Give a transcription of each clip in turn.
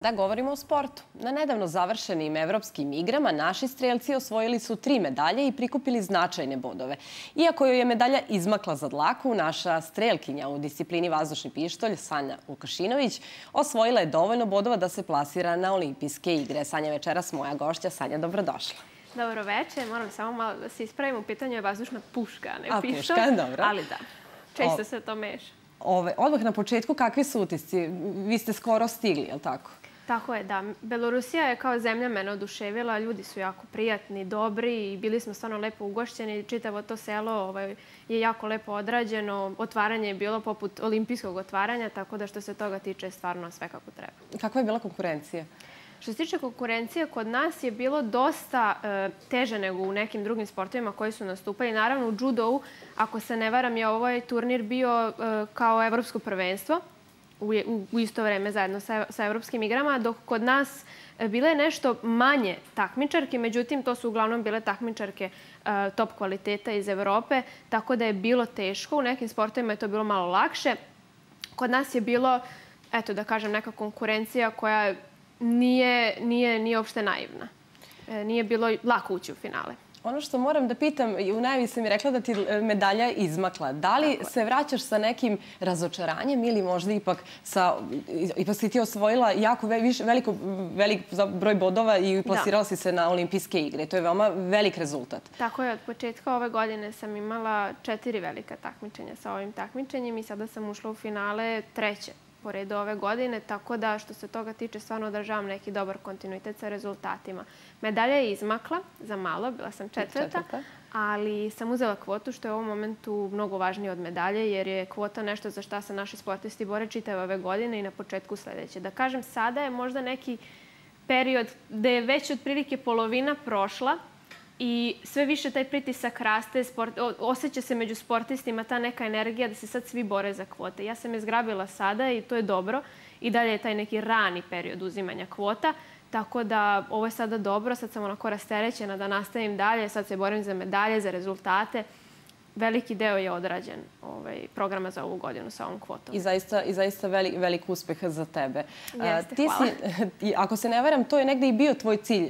Da govorimo o sportu. Na nedavno završenim evropskim igrama naši strelci osvojili su 3 medalje i prikupili značajne bodove. Iako joj je medalja izmakla za dlaku, naša strelkinja u disciplini vazdušni pištolj, Sanja Vukašinović, osvojila je dovoljno bodova da se plasira na olimpijske igre. Sanja, večeras moja gošća. Sanja, dobrodošla. Dobro večer. Moram samo malo da se ispravim. U pitanju je vazdušna puška, a ne pištolj. Puška, dobro. Ali da, često se to meša. Odmah na početku, kakvi su utisci? Vi ste skoro stigli, je li tako? Tako je, da. Belorusija je kao zemlja mene oduševila. Ljudi su jako prijatni, dobri i bili smo stvarno lepo ugošćeni. Čitavo to selo je jako lepo odrađeno. Otvaranje je bilo poput olimpijskog otvaranja, tako da što se toga tiče stvarno sve kako treba. Kakva je bila konkurencija? Što se tiče konkurencije, kod nas je bilo dosta teže nego u nekim drugim sportovima koji su nastupali. Naravno, u judovu, ako se ne varam, je ovaj turnir bio kao evropsko prvenstvo u isto vreme zajedno sa evropskim igrama, dok kod nas bile je nešto manje takmičarke, međutim, to su uglavnom bile takmičarke top kvaliteta iz Evrope, tako da je bilo teško. U nekim sportovima je to bilo malo lakše. Kod nas je bilo, eto da kažem, neka konkurencija koja nije uopšte naivna. Nije bilo lako ući u finale. Ono što moram da pitam, u najavi sam mi rekla da ti medalja izmakla. Da li se vraćaš sa nekim razočaranjem ili možda ipak si ti osvojila jako velik broj bodova i plasirala si se na olimpijske igre? To je veoma velik rezultat. Tako je. Od početka ove godine sam imala 4 velika takmičenja sa ovim takmičenjem i sada sam ušla u finale 3. po redu ove godine, tako da što se toga tiče stvarno održavam neki dobar kontinuitet sa rezultatima. Medalja je izmakla za malo, bila sam 4. ali sam uzela kvotu što je u ovom momentu mnogo važnije od medalje jer je kvota nešto za šta se naši sportisti bore čitave ove godine i na početku sledeće. Da kažem, sada je možda neki period gde je već otprilike polovina prošla i sve više taj pritisak raste, osjeća se među sportistima ta neka energija da se sad svi bore za kvote. Ja sam je zgrabila sada i to je dobro. I dalje je taj neki rani period uzimanja kvota. Tako da ovo je sada dobro, sad sam onako rasterećena da nastavim dalje, sad se borim za medalje, za rezultate. Veliki deo je odrađen programa za ovu godinu sa ovom kvotom. I zaista velik uspeh za tebe. Jeste, hvala. Ako se ne varam, to je negde i bio tvoj cilj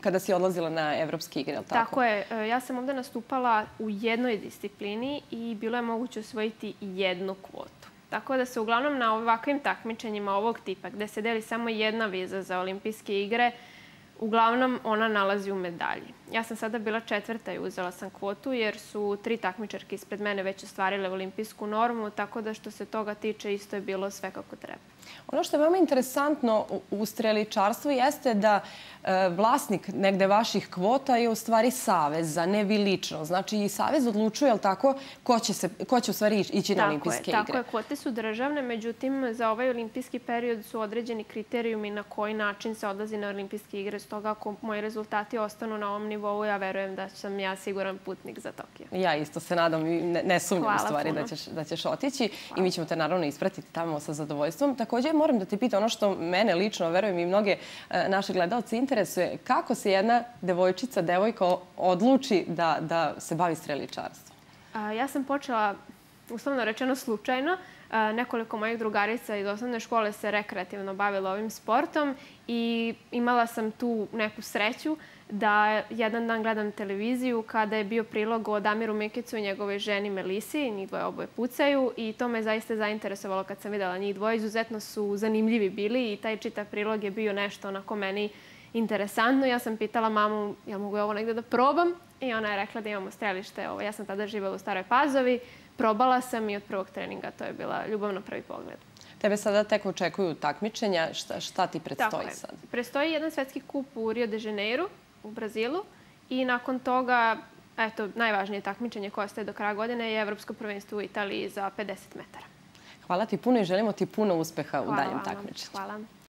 kada si odlazila na evropske igre, je li tako? Tako je. Ja sam ovde nastupala u jednoj disciplini i bilo je moguće osvojiti jednu kvotu. Tako da se uglavnom na ovakvim takmičenjima ovog tipa, gde se deli samo jedna viza za olimpijske igre, uglavnom ona nalazi u medalji. Ja sam sada bila 4. i uzela sam kvotu jer su 3 takmičarke ispred mene već ostvarile olimpijsku normu, tako da što se toga tiče isto je bilo sve kako treba. Ono što je veoma interesantno u streličarstvu jeste da vlasnik negde vaših kvota je u stvari savez, a ne vi lično. Znači i savez odlučuje, ali tako, ko će u stvari ići na olimpijske igre. Tako je. Kvote su državne, međutim za ovaj olimpijski period su određeni kriterijumi na koji način se odlazi na olimpijske igre. Stoga ako moji rezultati ostanu na ovom nivou, ja verujem da sam ja siguran putnik za Tokio. Ja isto se nadam i ne sumnjam u stvari da ćeš otići i mi ćemo te naravno ispratiti tamo sa zadovoljstvom. Također moram da te pitam ono što mene lično, verujem i mnoge naše gledalce interesuje, kako se jedna devojka odluči da se bavi streličarstvom? Ja sam počela, uslovno rečeno, slučajno. Nekoliko mojih drugarica iz osnovne škole se rekreativno bavilo ovim sportom i imala sam tu neku sreću da jedan dan gledam televiziju kada je bio prilog o Damiru Mikicu i njegovoj ženi Melisi. Njih dvoje oboje pucaju i to me zaista zainteresovalo kad sam videla njih dvoje. Izuzetno su zanimljivi bili i taj čitav prilog je bio nešto onako meni interesantno. Ja sam pitala mamu, ja mogu ovo negde da probam? I ona je rekla da imamo strelište. Ja sam tada živela u Staroj Pazovi. Probala sam i od prvog treninga to je bila ljubav na prvi pogled. Tebe sada tek očekuju takmičenja. Šta ti predstoji sad? Predstoji jedan svetski kup u Rio de Janeiru u Brazilu i nakon toga, eto, najvažnije takmičenje koje ostaje do kraja godine je Evropsko prvenstvo u Italiji za 50 metara. Hvala ti puno i želimo ti puno uspeha u daljem takmičenju. Hvala.